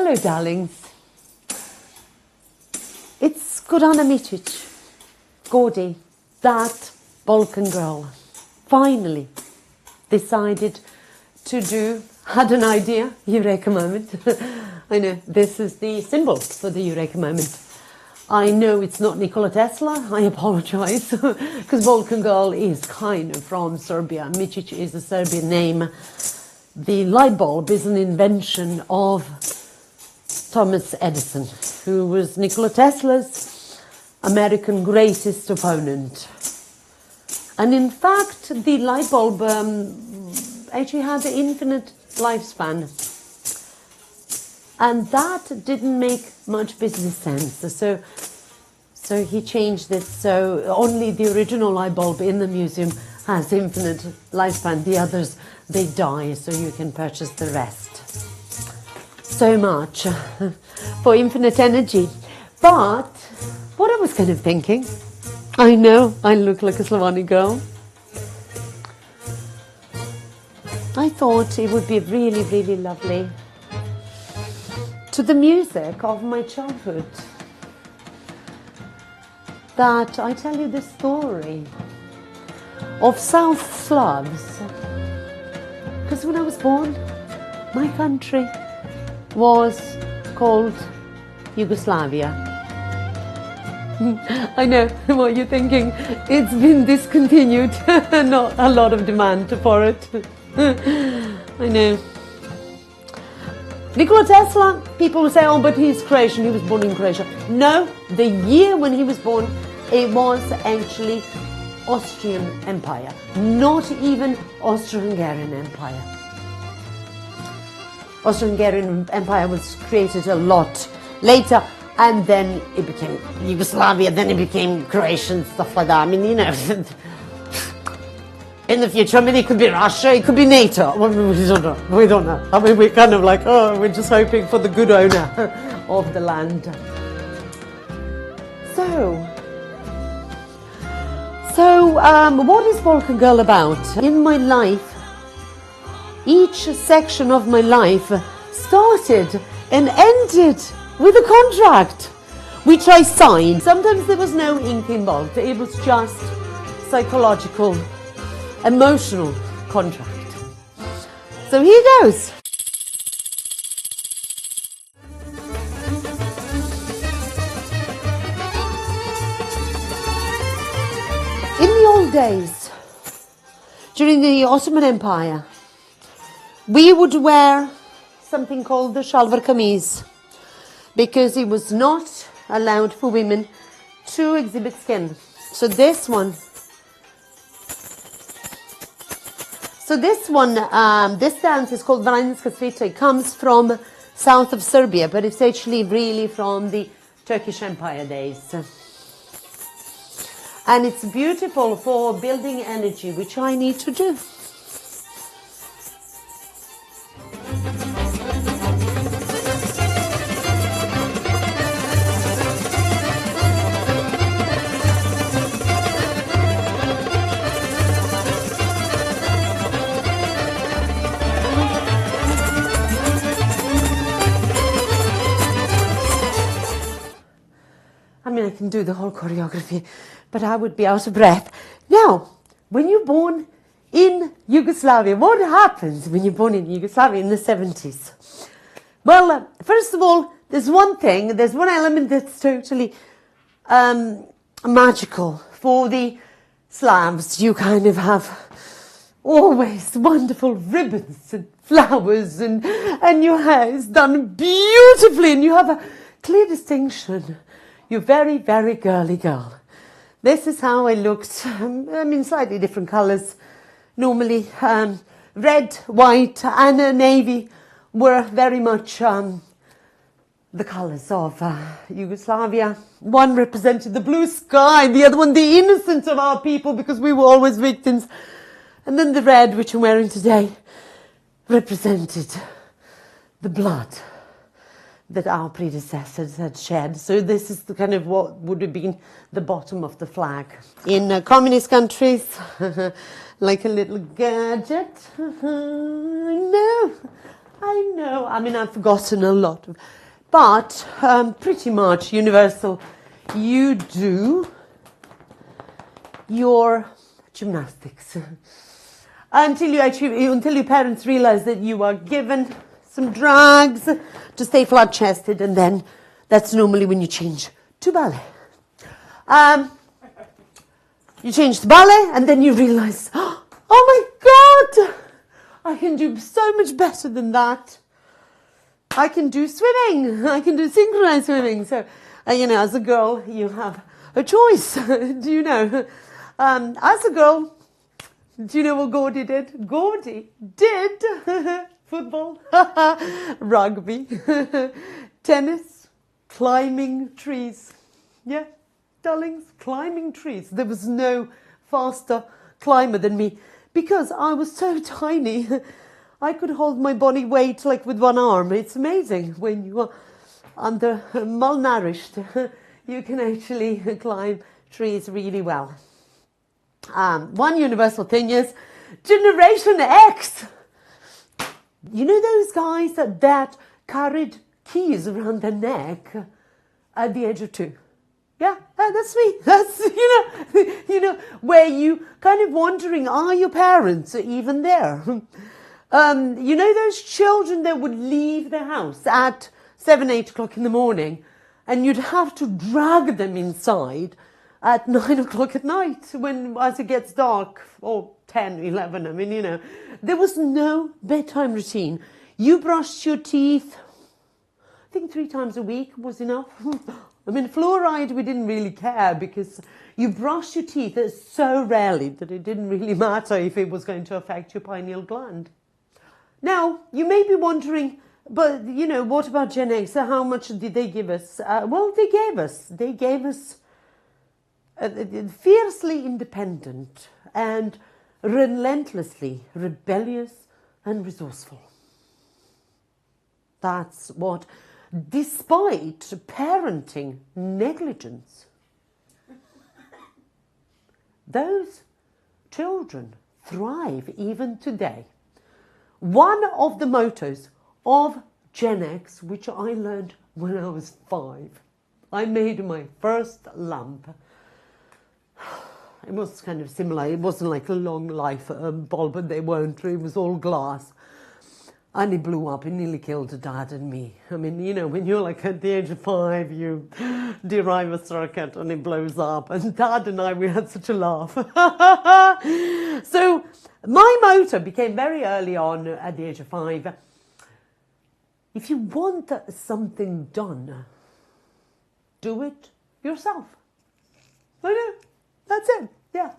Hello, darlings. It's Gordana Micic, Gordy, that Balkan girl, finally decided to do, had an idea, Eureka moment. I know, this is the symbol for the Eureka moment. I know it's not Nikola Tesla, I apologize, because Balkan girl is kind of from Serbia. Micic is a Serbian name. The light bulb is an invention of Thomas Edison, who was Nikola Tesla's American greatest opponent. And in fact, the light bulb actually had an infinite lifespan. And that didn't make much business sense. So he changed it so only the original light bulb in the museum has infinite lifespan. The others, they die, so you can purchase the rest. So much for infinite energy. But what I was kind of thinking, I know I look like a Slavonic girl. I thought it would be really, really lovely to the music of my childhood that I tell you the story of South Slavs. Because when I was born, my country was called Yugoslavia. I know what you're thinking. It's been discontinued. Not a lot of demand for it. I know. Nikola Tesla, people will say, oh, but he's Croatian, he was born in Croatia. No, the year when he was born, it was actually Austrian Empire, not even Austro-Hungarian Empire. Austro-Hungarian Empire was created a lot later, and then it became Yugoslavia, then it became Croatian, stuff like that. I mean, you know, in the future, I mean, it could be Russia, it could be NATO. We don't know. We don't know. I mean, we're kind of like, oh, we're just hoping for the good owner of the land. So, what is Balkan Girl about? In my life, each section of my life started and ended with a contract, which I signed. Sometimes there was no ink involved. It was just psychological, emotional contract. So here goes. In the old days, during the Ottoman Empire, we would wear something called the shalvar kameez, because it was not allowed for women to exhibit skin. So this one, this dance is called Vranjska svita. It comes from south of Serbia, but it's actually really from the Turkish Empire days. And it's beautiful for building energy, which I need to do. I mean, I can do the whole choreography, but I would be out of breath. Now, when you're born in Yugoslavia, what happens when you're born in Yugoslavia in the 70s? Well, first of all, there's one element that's totally magical. For the Slavs, you kind of have always wonderful ribbons and flowers, and your hair is done beautifully, and you have a clear distinction. You're very, very girly girl. This is how I looked. I mean, slightly different colours. Normally, red, white, and navy were very much the colours of Yugoslavia. One represented the blue sky, the other one the innocence of our people, because we were always victims. And then the red, which I'm wearing today, represented the blood that our predecessors had shed. So this is the kind of what would have been the bottom of the flag. In communist countries, like a little gadget, I know. I mean, I've forgotten a lot of, but pretty much universal. You do your gymnastics until your parents realize that you are given some drugs to stay flat-chested, and then that's normally when you change to ballet. You change to ballet, and then you realize, oh my God, I can do so much better than that. I can do swimming. I can do synchronized swimming. So, as a girl, you have a choice. Do you know? As a girl, do you know what Gordy did? Gordy did football, rugby, tennis, climbing trees. Yeah, darlings, climbing trees. There was no faster climber than me because I was so tiny. I could hold my body weight like with one arm. It's amazing when you are malnourished. You can actually climb trees really well. One universal thing is Generation X. You know those guys that carried keys around their neck at the age of 2? Yeah, that's me. That's, where you kind of wondering, are your parents even there? Those children that would leave the house at 7, 8 o'clock in the morning, and you'd have to drag them inside at 9 o'clock at night as it gets dark, or 10, 11. I mean, there was no bedtime routine. You brushed your teeth, I think 3 times a week was enough. I mean, fluoride, we didn't really care because you brushed your teeth so rarely that it didn't really matter if it was going to affect your pineal gland. Now, you may be wondering, but, what about Gen X? How much did they give us? They gave us fiercely independent and relentlessly rebellious and resourceful. That's what, despite parenting negligence, those children thrive even today. One of the mottos of Gen X, which I learned when I was 5, I made my first lamp. It was kind of similar. It wasn't like a long life bulb, but they weren't. It was all glass. And it blew up. It nearly killed Dad and me. I mean, when you're like at the age of 5, you derive a circuit and it blows up. And Dad and I, we had such a laugh. So my motto became very early on at the age of 5. If you want something done, do it yourself. I know. That's it. Yeah.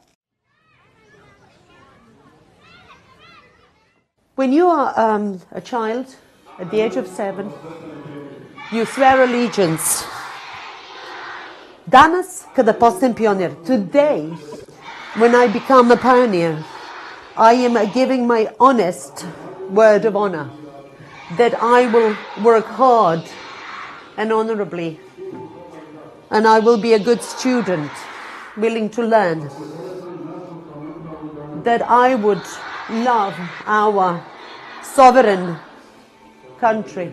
When you are a child at the age of 7, you swear allegiance. Danas kada postem pionir. Today, when I become a pioneer, I am giving my honest word of honor that I will work hard and honorably, and I will be a good student, willing to learn, that I would love our sovereign country,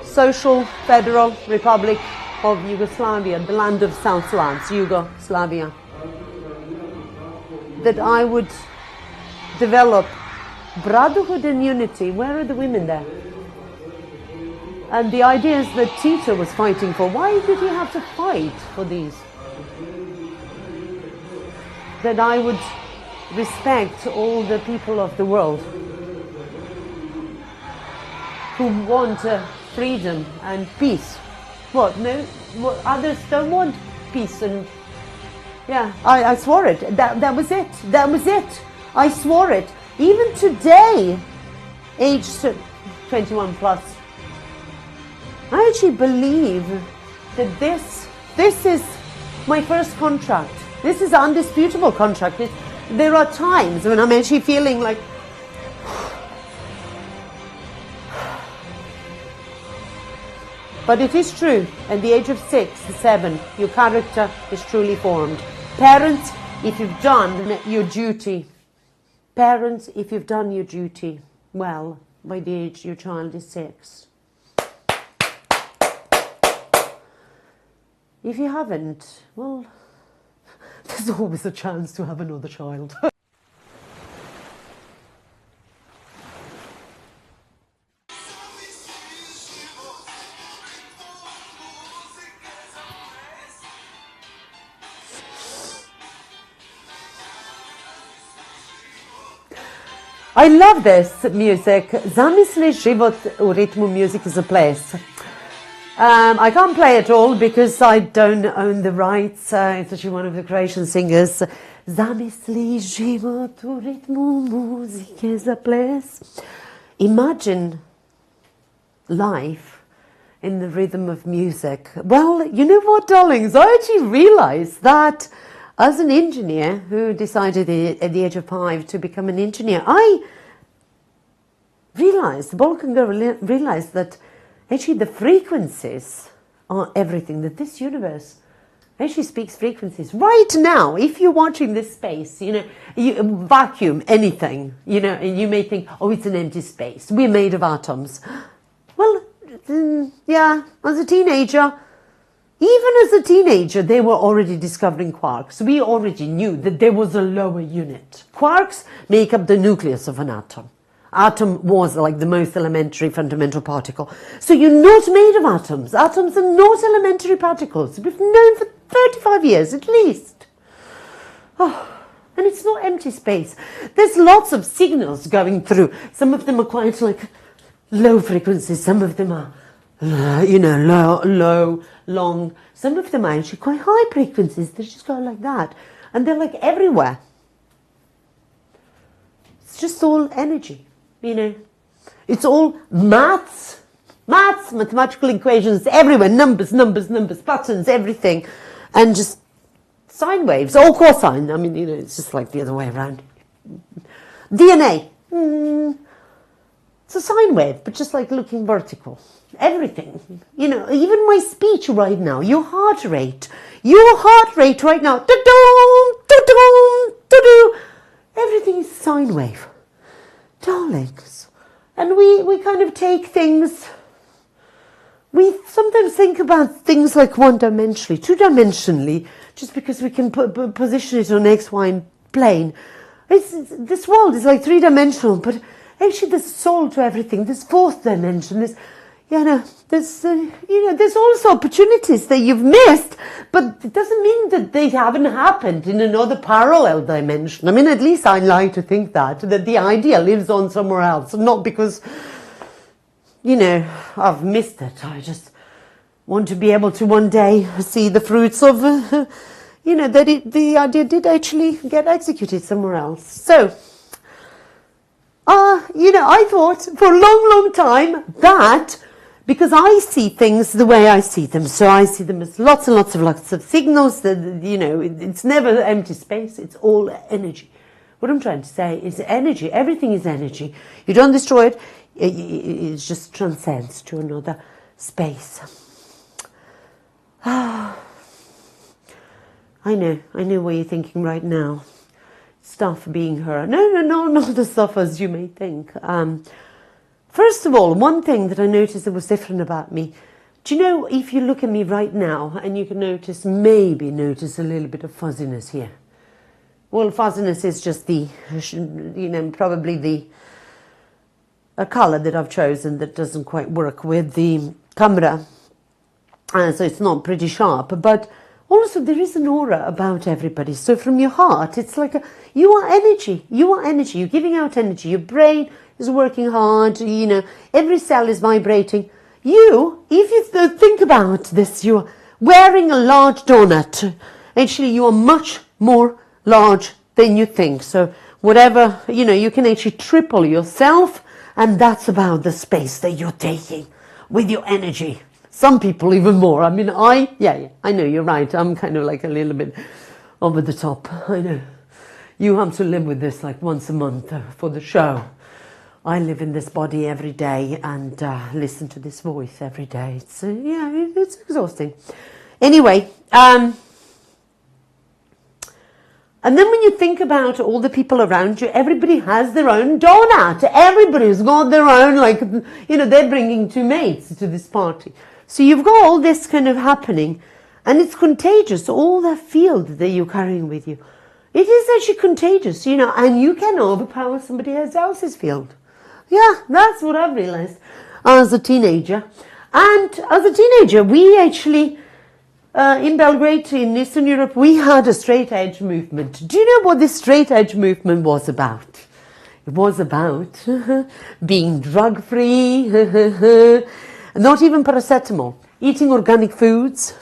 Social Federal Republic of Yugoslavia, the land of South Slavs, Yugoslavia, that I would develop brotherhood and unity. Where are the women there? And the ideas that Tito was fighting for, why did he have to fight for these? That I would respect all the people of the world who want freedom and peace. What? No? What, others don't want peace and... Yeah, I swore it. That was it. That was it. I swore it. Even today, age 21 plus, I actually believe that this is my first contract. This is an undisputable contract. There are times when I'm actually feeling like, but it is true, at the age of 6, 7, your character is truly formed. Parents, if you've done your duty, well, by the age your child is 6. If you haven't, well, there's always a chance to have another child. I love this music. Zamisli život u ritmu music is a place. I can't play it all because I don't own the rights. It's actually one of the Croatian singers. Zamisli život u ritmu music is a place. Imagine life in the rhythm of music. Well, you know what, darlings? I actually realized that as an engineer who decided at the age of 5 to become an engineer, I realized, the Balkan Girl realized that actually the frequencies are everything, that this universe actually speaks frequencies. Right now, if you're watching this space, you know, you vacuum anything, you know, and you may think, oh, it's an empty space. We're made of atoms. Well, yeah, as a teenager, even as a teenager, they were already discovering quarks. We already knew that there was a lower unit. Quarks make up the nucleus of an atom. Atom was like the most elementary fundamental particle. So you're not made of atoms. Atoms are not elementary particles. We've known for 35 years at least. Oh, and it's not empty space. There's lots of signals going through. Some of them are quite like low frequencies. Some of them are, you know, low, long. Some of them are actually quite high frequencies. They just go like that. And they're like everywhere. It's just all energy, you know. It's all maths, mathematical equations everywhere. Numbers, patterns, everything. And just sine waves, or cosine. I mean, you know, it's just like the other way around. DNA. It's a sine wave, but just like looking vertical. Everything, you know, even my speech right now, your heart rate right now, everything is sine wave, darlings. And we kind of take things, we sometimes think about things like one-dimensionally, two-dimensionally, just because we can position it on X, Y plane. This world is like three-dimensional, but actually there's soul to everything. There's fourth dimension. There's also opportunities that you've missed, but it doesn't mean that they haven't happened in another parallel dimension. I mean, at least I like to think that the idea lives on somewhere else, not because, you know, I've missed it. I just want to be able to one day see the fruits of, you know, that the idea did actually get executed somewhere else. So, you know, I thought for a long time that, because I see things the way I see them, so I see them as lots of signals that, you know, it's never empty space, it's all energy. What I'm trying to say is energy, everything is energy. You don't destroy it, it just transcends to another space. I know what you're thinking right now. Stuff being her. No, not the stuff as you may think. First of all, one thing that I noticed that was different about me, do you know, if you look at me right now and you can maybe notice a little bit of fuzziness here. Well, fuzziness is just the, you know, probably a color that I've chosen that doesn't quite work with the camera. So it's not pretty sharp, but also there is an aura about everybody. So from your heart, it's like you are energy, you're giving out energy, your brain is working hard, you know, every cell is vibrating. You, if you think about this, you're wearing a large donut. Actually, you are much more large than you think. So whatever, you know, you can actually triple yourself, and that's about the space that you're taking with your energy. Some people even more. I mean, I know, you're right. I'm kind of like a little bit over the top. I know. You have to live with this like once a month for the show. I live in this body every day and listen to this voice every day. It's it's exhausting. Anyway, And then when you think about all the people around you, everybody has their own donut. Everybody's got their own, like, you know, they're bringing two mates to this party. So you've got all this kind of happening, and it's contagious, all that field that you're carrying with you. It is actually contagious, you know, and you can overpower somebody else's field. Yeah, that's what I've realized as a teenager. And as a teenager, we actually... in Belgrade, in Eastern Europe, we had a straight edge movement. Do you know what this straight edge movement was about? It was about being drug free, not even paracetamol, eating organic foods,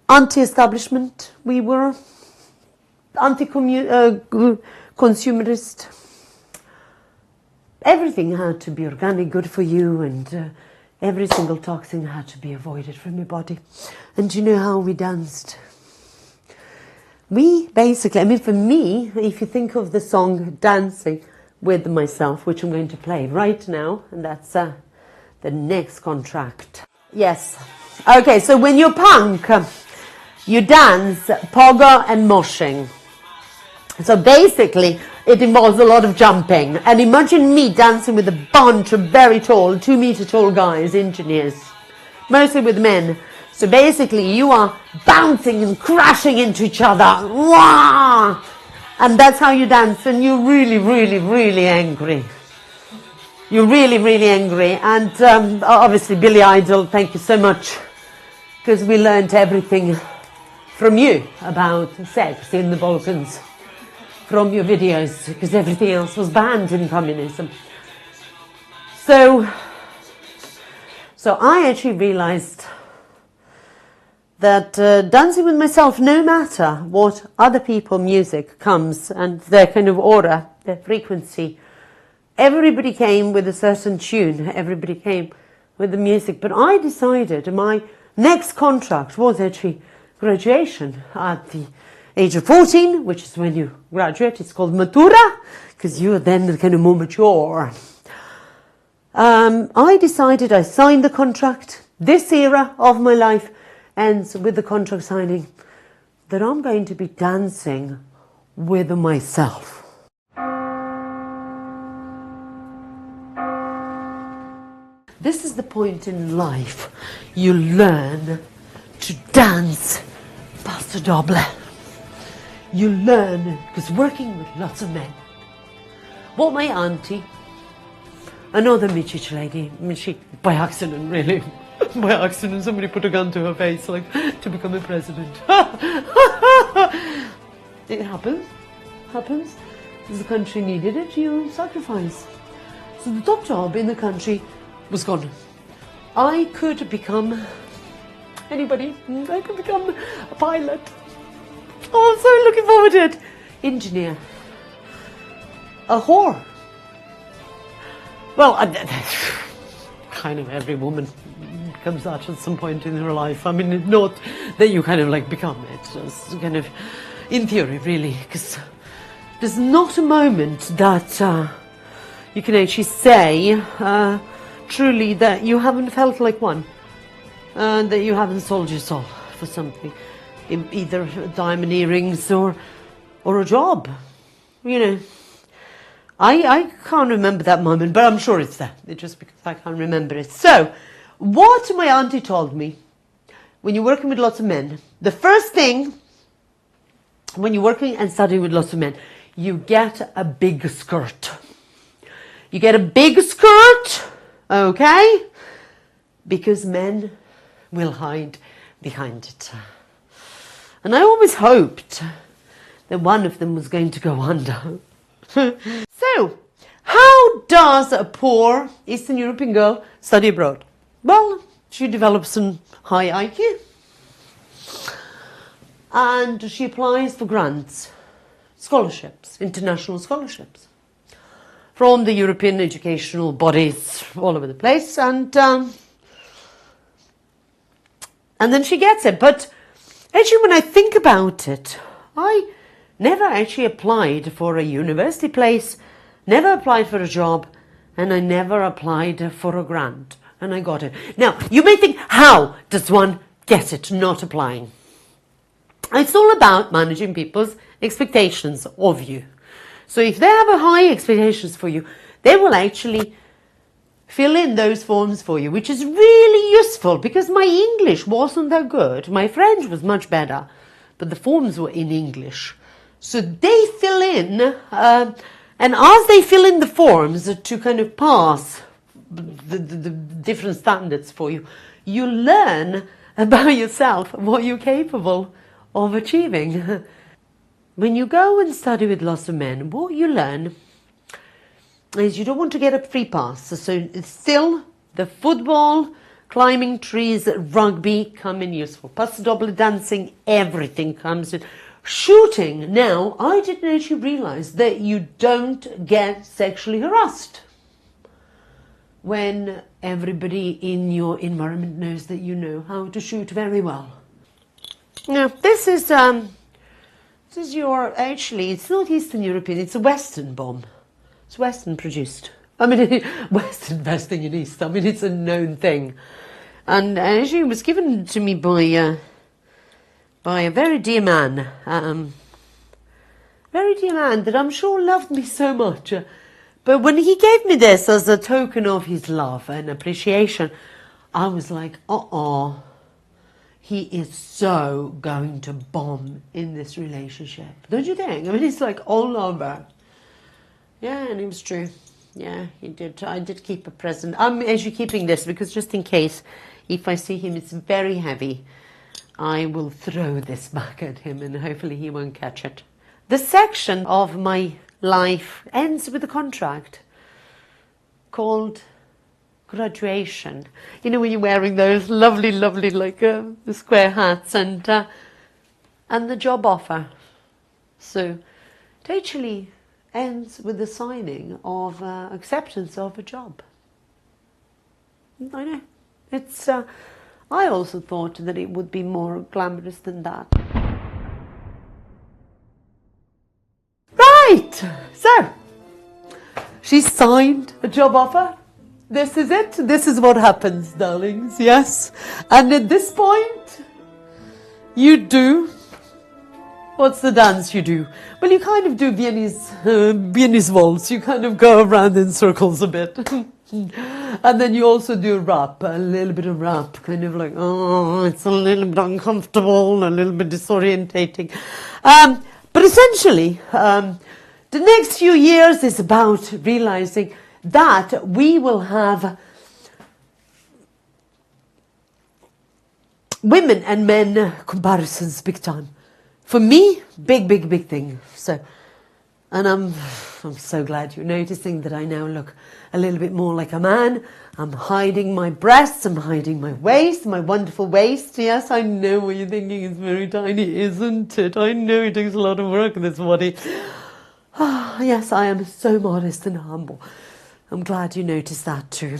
anti-establishment. We were anti-consumerist. Everything had to be organic, good for you, and every single toxin had to be avoided from your body. And do you know how we danced? We basically, I mean, for me, if you think of the song Dancing with Myself, which I'm going to play right now, and that's the next contract. Yes. Okay, so when you're punk, you dance pogo and moshing. So basically, it involves a lot of jumping. And imagine me dancing with a bunch of very tall, 2 meter tall guys, engineers, mostly with men. So basically, you are bouncing and crashing into each other. Wah! And that's how you dance. And you're really, really, really angry. You're really, really angry. And obviously, Billy Idol, thank you so much. Because we learned everything from you about sex in the Balkans. From your videos, because everything else was banned in communism. So I actually realized that dancing with myself, no matter what other people music comes and their kind of aura, their frequency, everybody came with a certain tune, everybody came with the music. But I decided my next contract was actually graduation at the age of 14, which is when you graduate. It's called matura, because you're then kind of more mature. I decided, I signed the contract. This era of my life ends with the contract signing that I'm going to be dancing with myself. This is the point in life you learn to dance paso doble. You learn, because working with lots of men. What my auntie, another Micic lady, Micic, by accident really, by accident somebody put a gun to her face, like, to become a president. It happens, because the country needed it, you sacrifice. So the top job in the country was gone. I could become anybody, I could become a pilot. Oh, I'm so looking forward to it. Engineer. A whore. Well, kind of every woman becomes that at some point in her life. I mean, not that you kind of like become it. Just kind of, in theory, really. Because there's not a moment that you can actually say truly that you haven't felt like one. That you haven't sold your soul for something. Either diamond earrings or a job, you know. I can't remember that moment, but I'm sure it's there. It's just because I can't remember it. So, what my auntie told me, when you're working with lots of men, the first thing, when you're working and studying with lots of men, you get a big skirt. You get a big skirt, okay? Because men will hide behind it. And I always hoped that one of them was going to go under. So, how does a poor Eastern European girl study abroad? Well, she develops an high IQ. And she applies for grants, scholarships, international scholarships, from the European educational bodies all over the place. And then she gets it. But actually, when I think about it, I never actually applied for a university place, never applied for a job, and I never applied for a grant. And I got it. Now, you may think, how does one get it not applying? It's all about managing people's expectations of you. So if they have a high expectations for you, they will actually fill in those forms for you, which is really useful because my English wasn't that good. My French was much better, but the forms were in English. So they fill in, and as they fill in the forms to kind of pass the different standards for you, you learn about yourself, what you're capable of achieving. When you go and study with lots of men, what you learn is you don't want to get a free pass. So it's still the football, climbing trees, rugby come in useful. Paso doble dancing, everything comes in. Shooting, now, I didn't actually realize that you don't get sexually harassed when everybody in your environment knows that you know how to shoot very well. Now, this is your, actually, it's not Eastern European, it's a Western bomb. It's Western produced. I mean, Western investing in East, I mean, it's a known thing. And actually it was given to me by a very dear man. Very dear man that I'm sure loved me so much. But when he gave me this as a token of his love and appreciation, I was like, he is so going to bomb in this relationship. Don't you think? I mean, it's like all over. Yeah, and it was true. Yeah, he did. I did keep a present. I'm actually keeping this because just in case, if I see him, it's very heavy. I will throw this back at him and hopefully he won't catch it. The section of my life ends with a contract called graduation. You know, when you're wearing those lovely, lovely, like the square hats and the job offer. So it actually ends with the signing of acceptance of a job. I know. It's. I also thought that it would be more glamorous than that. Right. So she signed a job offer. This is it. This is what happens, darlings. Yes. And at this point, you do. What's the dance you do? Well, you kind of do Viennese waltz. You kind of go around in circles a bit. And then you also do rap, a little bit of rap, kind of like, oh, it's a little bit uncomfortable, a little bit disorientating. But essentially, the next few years is about realizing that we will have women and men comparisons big time. For me, big thing. So, and I'm so glad you're noticing that I now look a little bit more like a man. I'm hiding my breasts, I'm hiding my waist, my wonderful waist. Yes, I know what you're thinking, it's very tiny, isn't it? I know it takes a lot of work, this body. Yes, I am so modest and humble. I'm glad you noticed that too.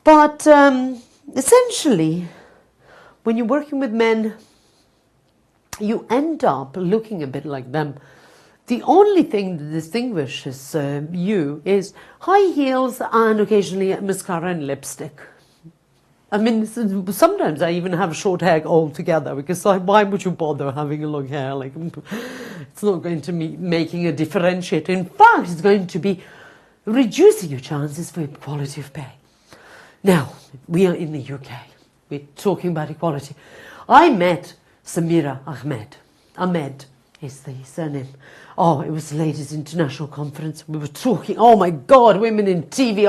But essentially, when you're working with men, you end up looking a bit like them. The only thing that distinguishes you is high heels and occasionally mascara and lipstick. I mean, sometimes I even have short hair altogether because why would you bother having a long hair? Like, it's not going to be making a differentiate. In fact, it's going to be reducing your chances for equality of pay. Now, we are in the UK. We're talking about equality. I met Samira Ahmed is the surname. Oh, it was the latest international conference. We were talking, oh my God, women in TV,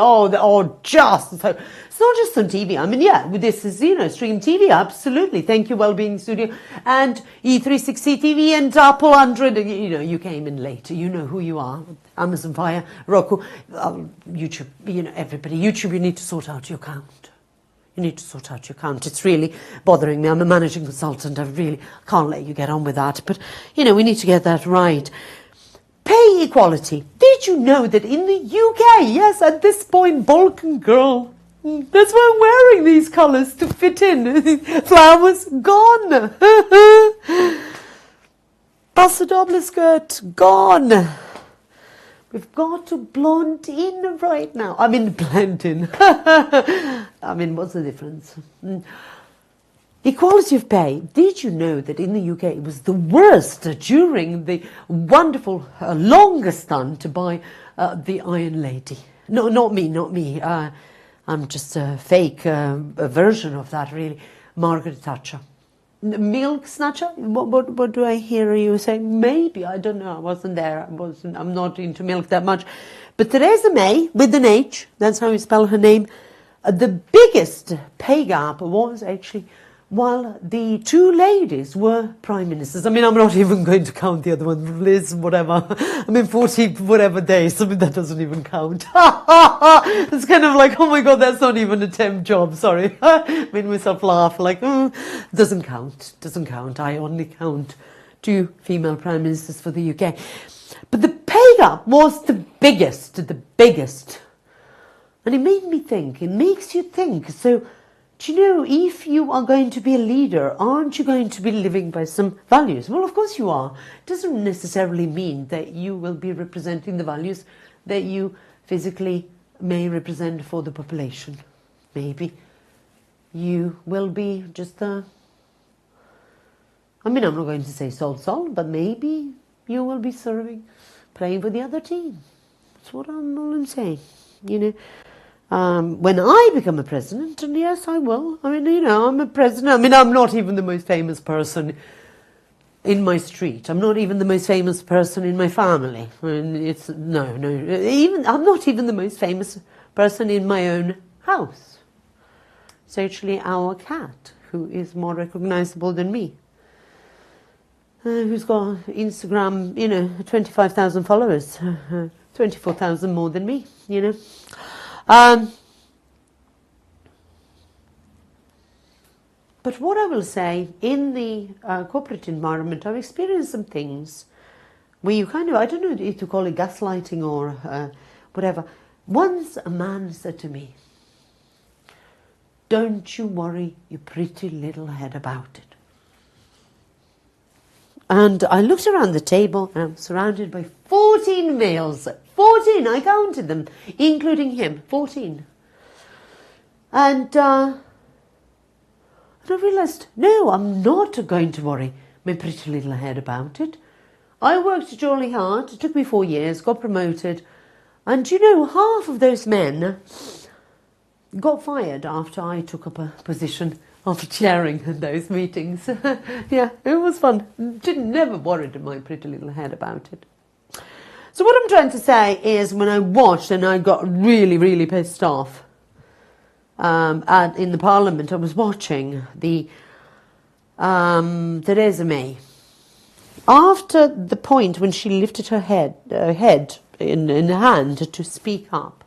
just. So it's not just on TV. I mean, yeah, this is, stream TV, absolutely. Thank you, Wellbeing Studio, and E360 TV and Apple Android. You came in late. You know who you are. Amazon Fire, Roku, YouTube, everybody. YouTube, you need to sort out your account. You need to sort out your account. It's really bothering me. I'm a managing consultant. I really can't let you get on with that. But, we need to get that right. Pay equality. Did you know that in the UK, yes, at this point, Balkan Girl, that's why I'm wearing these colours to fit in. Flowers gone. Paso doble skirt gone. We've got to blend in right now. I mean, blend in. I mean, what's the difference? Equality of pay. Did you know that in the UK it was the worst during the wonderful longest stunt by the Iron Lady? No, not me. I'm just a fake version of that, really. Margaret Thatcher. Milk snatcher? What do I hear you saying? Maybe, I don't know. I wasn't there. I'm not into milk that much. But Theresa May, with an H, that's how you spell her name, the biggest pay gap was actually while the two ladies were prime ministers. I mean, I'm not even going to count the other one, Liz, whatever. I mean, 40 whatever days. I mean, that doesn't even count. It's kind of like, oh my God, that's not even a temp job. Sorry. Made myself laugh. Like, doesn't count. I only count 2 female prime ministers for the UK. But the pay gap was the biggest. And it made me think, it makes you think. So, do you know, if you are going to be a leader, aren't you going to be living by some values? Well, of course you are. It doesn't necessarily mean that you will be representing the values that you physically may represent for the population. Maybe you will be just I mean, I'm not going to say sol, but maybe you will be playing for the other team. That's what I'm saying, you know. When I become a president, and yes, I will. I mean, you know, I'm a president. I mean, I'm not even the most famous person in my street. I'm not even the most famous person in my family. I mean, even I'm not even the most famous person in my own house. It's actually our cat who is more recognizable than me. Who's got Instagram, you know, 25,000 followers, 24,000 more than me, you know. But what I will say, in the corporate environment, I've experienced some things where you kind of, I don't know if to call it gaslighting or whatever. Once a man said to me, "Don't you worry your pretty little head about it." And I looked around the table and I'm surrounded by 14 males. 14, I counted them, including him, 14. And I realised, no, I'm not going to worry my pretty little head about it. I worked jolly hard. It took me 4 years, got promoted. And you know, half of those men got fired after I took up a position after chairing those meetings. Yeah, it was fun. Never worried my pretty little head about it. So what I'm trying to say is, when I watched and I got really, really pissed off in the Parliament, I was watching the Theresa May. After the point when she lifted her head in her hand to speak up,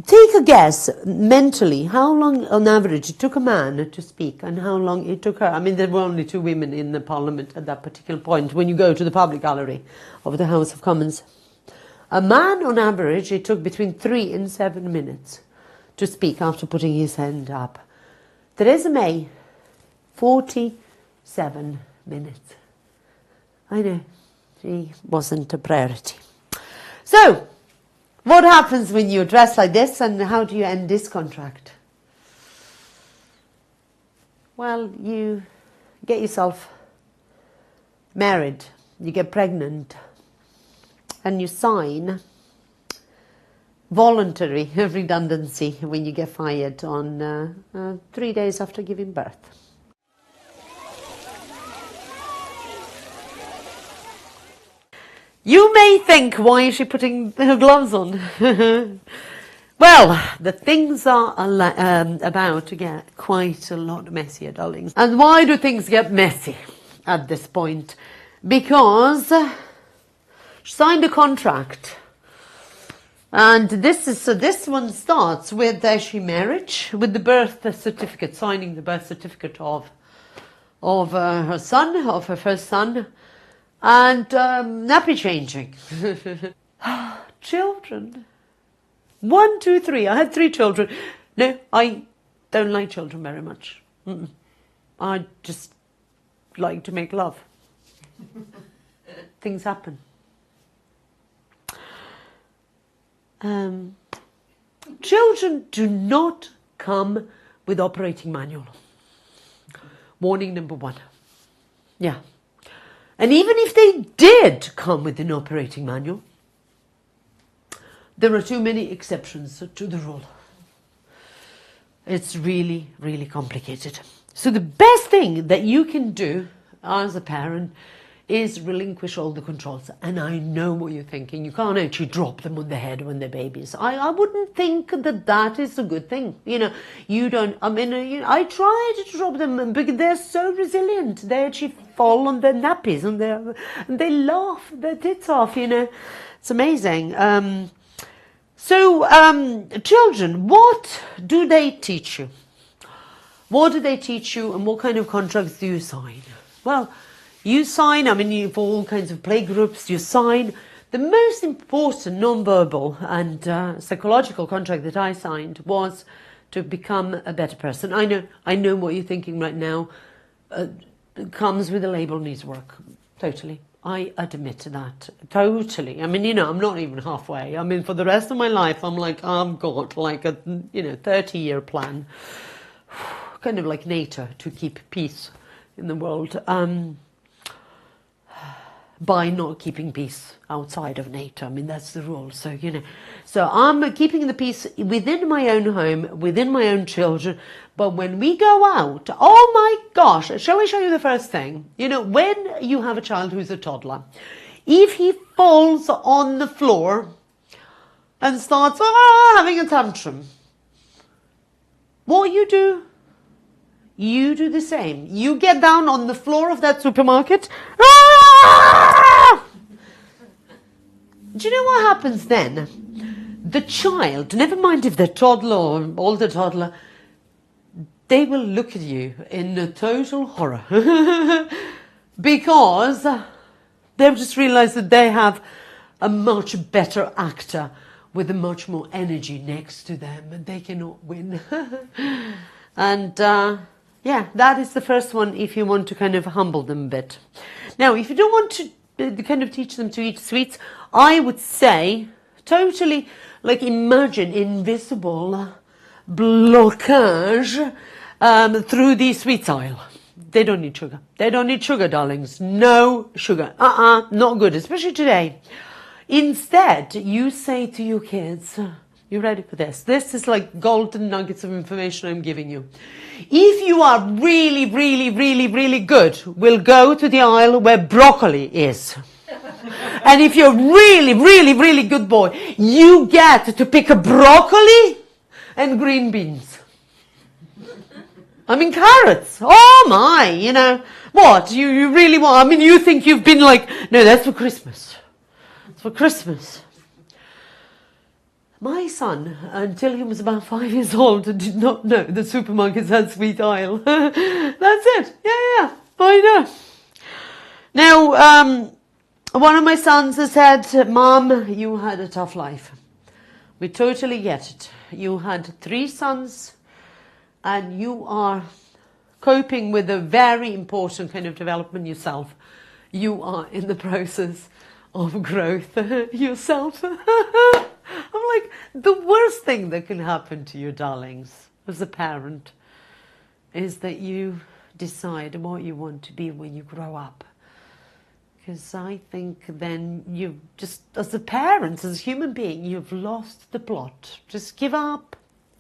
take a guess mentally how long on average it took a man to speak and how long it took her. I mean, there were only 2 women in the Parliament at that particular point when you go to the public gallery of the House of Commons. A man on average, it took between 3 and 7 minutes to speak after putting his hand up. Theresa May, 47 minutes. I know, she wasn't a priority. So, what happens when you dress like this, and how do you end this contract? Well, you get yourself married, you get pregnant, and you sign voluntary redundancy when you get fired on 3 days after giving birth. You may think, why is she putting her gloves on? Well, the things are about to get quite a lot messier, darlings. And why do things get messy at this point? Because she signed a contract. And this one starts with actually marriage, with the birth certificate, signing the birth certificate of her son, of her first son, and nappy changing. Children. 1, 2, 3. I had 3 children. No, I don't like children very much. I just like to make love. Things happen. Children do not come with operating manual. Warning number one. Yeah. And even if they did come with an operating manual, there are too many exceptions to the rule. It's really, really complicated. So the best thing that you can do as a parent is relinquish all the controls. And I know what you're thinking. You can't actually drop them on the head when they're babies. I wouldn't think that that is a good thing. You don't, I try to drop them because they're so resilient. They actually fall on their nappies and they laugh their tits off, It's amazing. Children, what do they teach you? What do they teach you and what kind of contracts do you sign? Well, you sign, for all kinds of play groups, you sign. The most important non-verbal and psychological contract that I signed was to become a better person. I know what you're thinking right now. It comes with the label needs work. Totally. I admit to that. Totally. I'm not even halfway. For the rest of my life, I'm like, I've got like a, 30-year plan. Kind of like NATO to keep peace in the world. By not keeping peace outside of NATO. That's the rule. So, so I'm keeping the peace within my own home, within my own children. But when we go out, oh my gosh, shall I show you the first thing? When you have a child who's a toddler, if he falls on the floor and starts having a tantrum, what you do? You do the same. You get down on the floor of that supermarket. Do you know what happens then? The child, never mind if they're toddler or older toddler, they will look at you in a total horror because they've just realized that they have a much better actor with a much more energy next to them and they cannot win. And yeah, that is the first one if you want to kind of humble them a bit. Now, if you don't want to kind of teach them to eat sweets, I would say totally like imagine invisible blockage through the sweets aisle. They don't need sugar. They don't need sugar, darlings. No sugar. Not good, especially today. Instead, you say to your kids, you ready for this? This is like golden nuggets of information I'm giving you. If you are really, really, really, really good, we'll go to the aisle where broccoli is. And if you're really, really, really good boy, you get to pick a broccoli and green beans. Carrots. Oh my, what? You really want, you think you've been like, no, that's for Christmas. It's for Christmas. My son, until he was about 5 years old, did not know the supermarkets had sweet aisle. That's it. Yeah, I know. Now, one of my sons has said, Mom, you had a tough life. We totally get it. You had 3 sons and you are coping with a very important kind of development yourself. You are in the process of growth yourself. I'm like, the worst thing that can happen to you, darlings, as a parent, is that you decide what you want to be when you grow up. Because I think then you just, as a parent, as a human being, you've lost the plot. Just give up.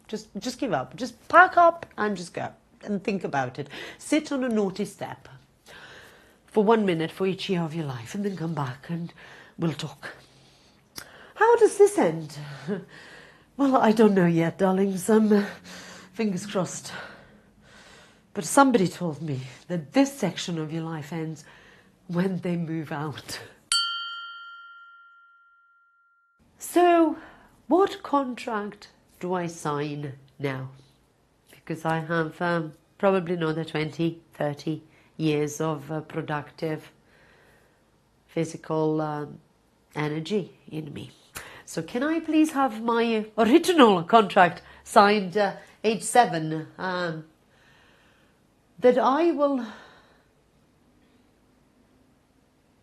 Just give up. Just pack up and just go and think about it. Sit on a naughty step for 1 minute for each year of your life and then come back and we'll talk. How does this end? Well, I don't know yet, darlings. Fingers crossed. But somebody told me that this section of your life ends when they move out. So, what contract do I sign now? Because I have probably another 20, 30 years of productive physical energy in me. So can I please have my original contract signed age 7 that I will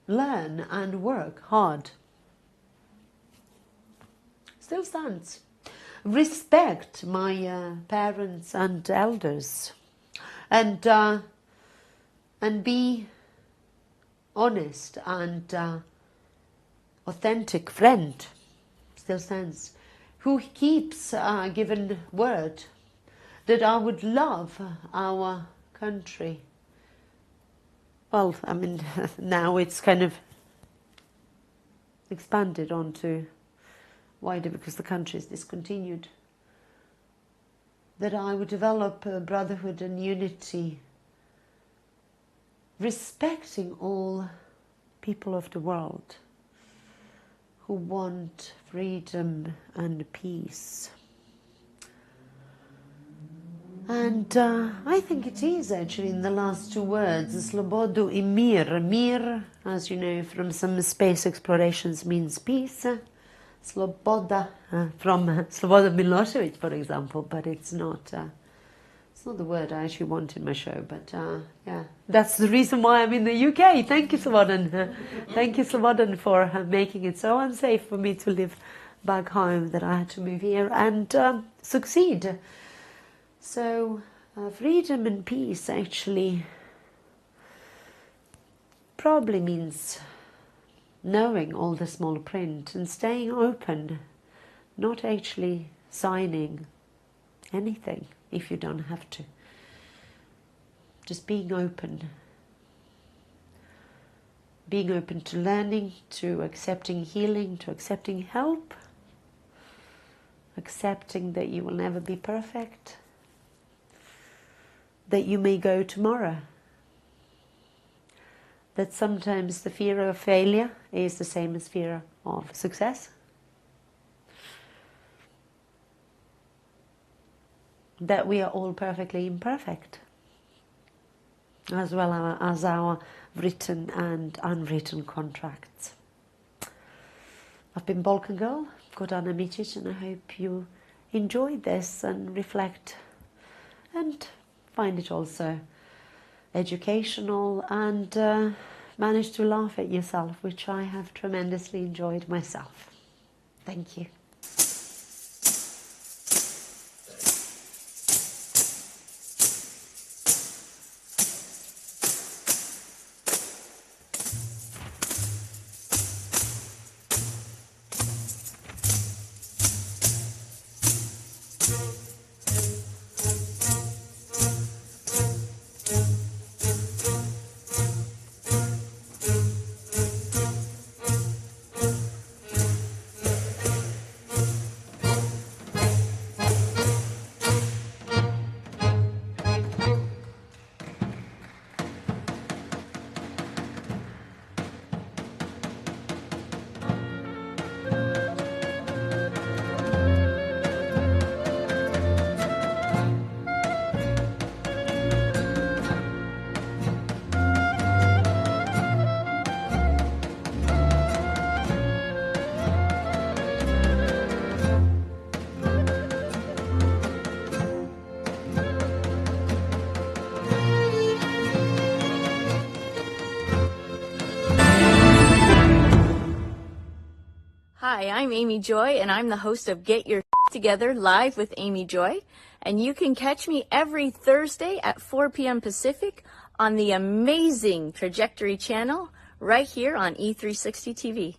learn and work hard? Still stands. Respect my parents and elders and and be honest and authentic friend, still stands, who keeps given word that I would love our country. Well, I mean, now it's kind of expanded onto wider because the country is discontinued. That I would develop a brotherhood and unity, respecting all people of the world who want freedom and peace. And I think it is actually in the last two words, Slobodu i mir. Mir, as you know from some space explorations, means peace. Sloboda, from Slobodan Milosevic, for example, but it's not the word I actually want in my show. But yeah, that's the reason why I'm in the UK. Thank you, Slobodan. Thank you, Slobodan, for making it so unsafe for me to live back home that I had to move here and succeed. So freedom and peace actually probably means knowing all the small print and staying open, not actually signing anything if you don't have to. Just being open. Being open to learning, to accepting healing, to accepting help, accepting that you will never be perfect, that you may go tomorrow, that sometimes the fear of failure is the same as fear of success, that we are all perfectly imperfect, as well as our written and unwritten contracts. I've been Balkan Girl, Gordana Micic, and I hope you enjoyed this and reflect and find it also educational and manage to laugh at yourself, which I have tremendously enjoyed myself. Thank you. Hi, I'm Amy Joy, and I'm the host of Get Your Together Live with Amy Joy. And you can catch me every Thursday at 4 p.m. Pacific on the amazing Trajectory channel right here on E360 TV.